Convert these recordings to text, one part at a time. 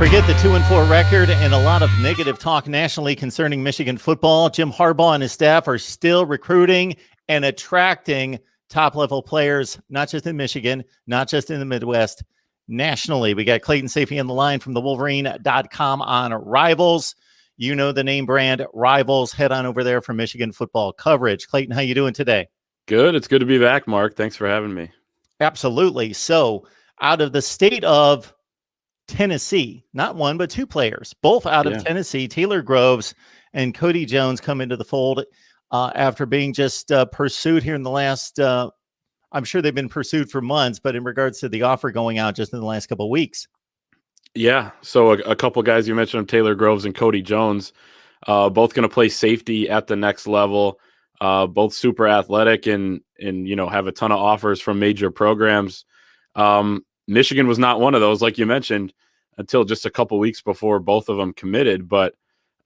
Forget the 2-4 record and a lot of negative talk nationally concerning Michigan football. Jim Harbaugh and his staff are still recruiting and attracting top-level players, not just in Michigan, not just in the Midwest, nationally. We got Clayton Safey on the line from the Wolverine.com on Rivals. You know the name brand Rivals. Head on over there for Michigan football coverage. Clayton, how you doing today? Good. It's good to be back, Mark. Thanks for having me. Absolutely. So, out of the state of Tennessee, not one, but two players, both out of Tennessee, Taylor Groves and CODY Jones come into the fold after being just pursued here in the last, I'm sure they've been pursued for months, but in regards to the offer going out just in the last couple of weeks. Yeah. So a couple guys you mentioned, Taylor Groves and CODY Jones, both going to play safety at the next level, both super athletic and, have a ton of offers from major programs. Michigan was not one of those, like you mentioned, until just a couple weeks before both of them committed. But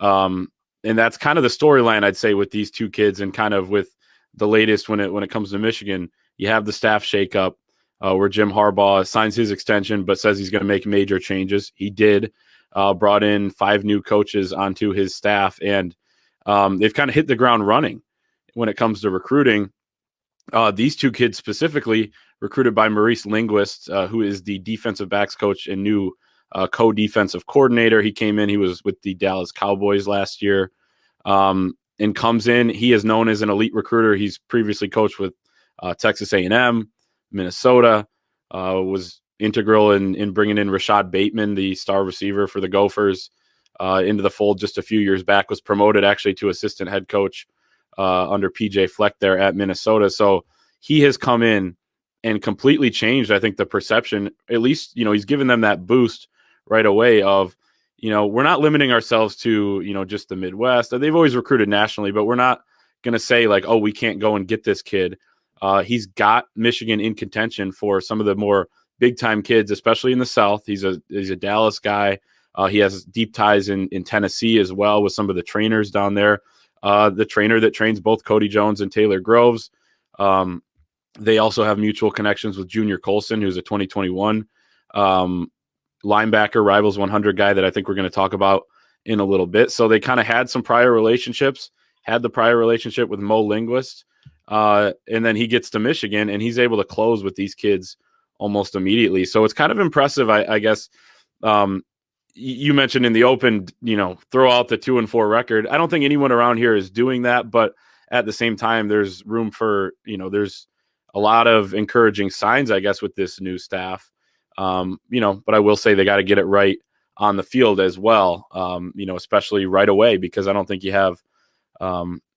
and that's kind of the storyline, I'd say, with these two kids, and kind of with the latest when it comes to Michigan. You have the staff shakeup where Jim Harbaugh signs his extension, but says he's going to make major changes. He did. Brought in 5 new coaches onto his staff, and they've kind of hit the ground running when it comes to recruiting. These two kids specifically recruited by Maurice Linguist, who is the defensive backs coach and new co-defensive coordinator. He came in, he was with the Dallas Cowboys last year, and comes in. He is known as an elite recruiter. He's previously coached with Texas A&M, Minnesota, was integral in bringing in Rashad Bateman, the star receiver for the Gophers, into the fold just a few years back, was promoted actually to assistant head coach under PJ Fleck there at Minnesota. So he has come in and completely changed, I think, the perception. At least, he's given them that boost right away of, we're not limiting ourselves to, just the Midwest. They've always recruited nationally, but we're not going to say like, oh, we can't go and get this kid. He's got Michigan in contention for some of the more big time kids, especially in the South. He's a Dallas guy. He has deep ties in Tennessee as well with some of the trainers down there. The trainer that trains both CODY Jones and Taylor Groves. They also have mutual connections with Junior Colson, who's a 2021 linebacker, Rivals 100 guy that I think we're going to talk about in a little bit. So they kind of had some prior relationships, had the prior relationship with Mo Linguist, and then he gets to Michigan and he's able to close with these kids almost immediately. So it's kind of impressive, I guess. You mentioned in the open, throw out the 2-4 record. I don't think anyone around here is doing that, but at the same time, there's room for, there's a lot of encouraging signs, I guess, with this new staff. But I will say they got to get it right on the field as well, especially right away, because I don't think you have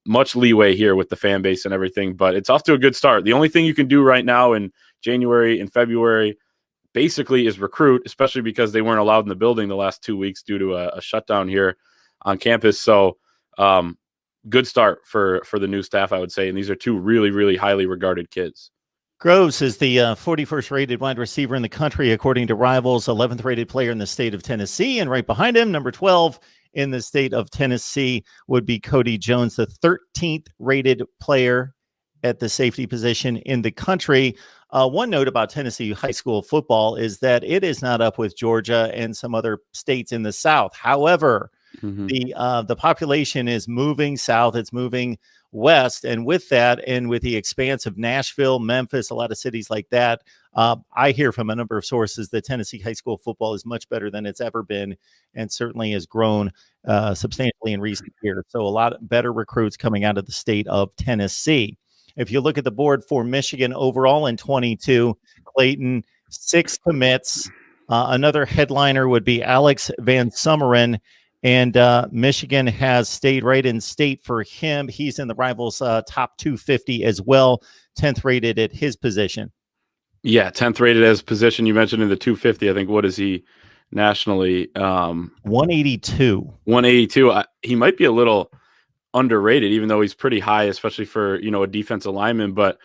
much leeway here with the fan base and everything, but it's off to a good start. The only thing you can do right now in January and February basically is recruit, especially because they weren't allowed in the building the last 2 weeks due to a shutdown here on campus. So good start for the new staff, I would say. And these are two really, really highly regarded kids. Groves is the 41st rated wide receiver in the country, according to Rivals, 11th rated player in the state of Tennessee. And right behind him, number 12 in the state of Tennessee would be CODY Jones, the 13th rated player at the safety position in the country. One note about Tennessee high school football is that it is not up with Georgia and some other states in the South. However, the population is moving south. It's moving west. And with that, and with the expanse of Nashville, Memphis, a lot of cities like that, I hear from a number of sources that Tennessee high school football is much better than it's ever been, and certainly has grown substantially in recent years. So a lot better recruits coming out of the state of Tennessee. If you look at the board for Michigan overall in 22, Clayton, 6 commits. Another headliner would be Alex Van Summeren, and Michigan has stayed right in state for him. He's in the Rivals top 250 as well, 10th rated at his position. Yeah, 10th rated as position. You mentioned in the 250. I think, what is he nationally? 182. 182. He might be a little underrated, even though he's pretty high, especially for, a defensive lineman. But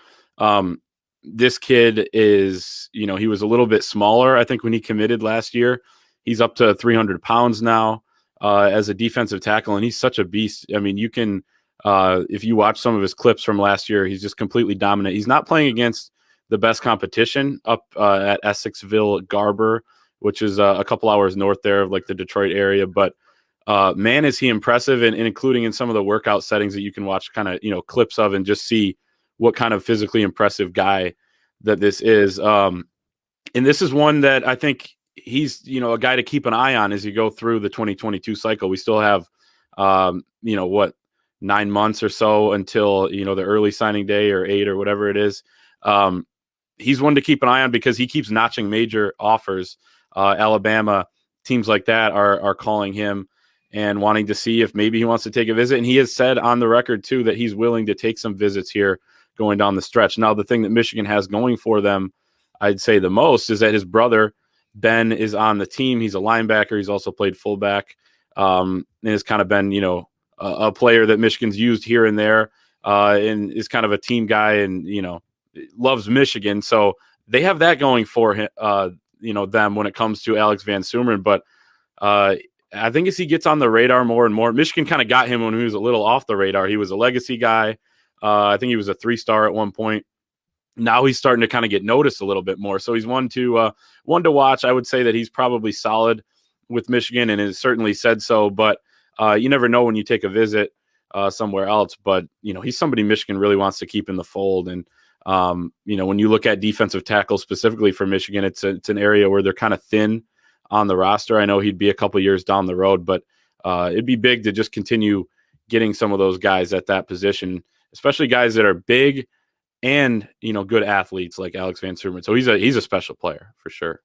this kid is, he was a little bit smaller, I think, when he committed last year. He's up to 300 pounds now as a defensive tackle, and he's such a beast. I mean, you can, if you watch some of his clips from last year, he's just completely dominant. He's not playing against the best competition up at Essexville Garber, which is a couple hours north there of like the Detroit area. But man, is he impressive, and including in some of the workout settings that you can watch kind of, clips of and just see what kind of physically impressive guy that this is. And this is one that I think he's, a guy to keep an eye on as you go through the 2022 cycle. We still have, 9 months or so until, the early signing day, or 8 or whatever it is. He's one to keep an eye on because he keeps notching major offers. Alabama, teams like that are calling him and wanting to see if maybe he wants to take a visit. And he has said on the record too that he's willing to take some visits here going down the stretch. Now, the thing that Michigan has going for them, I'd say the most, is that his brother Ben is on the team. He's a linebacker. He's also played fullback, and has kind of been, a player that Michigan's used here and there, and is kind of a team guy, and loves Michigan. So they have that going for him, them when it comes to Alex Van Sumeren. But I think as he gets on the radar more and more, Michigan kind of got him when he was a little off the radar. He was a legacy guy. I think he was a 3-star at one point. Now he's starting to kind of get noticed a little bit more. So he's one to watch. I would say that he's probably solid with Michigan, and has certainly said so. But you never know when you take a visit somewhere else. But he's somebody Michigan really wants to keep in the fold. And when you look at defensive tackle specifically for Michigan, it's an area where they're kind of thin on the roster. I know he'd be a couple years down the road, but it'd be big to just continue getting some of those guys at that position, especially guys that are big and good athletes like Alex Van Sumeren. So he's a special player for sure.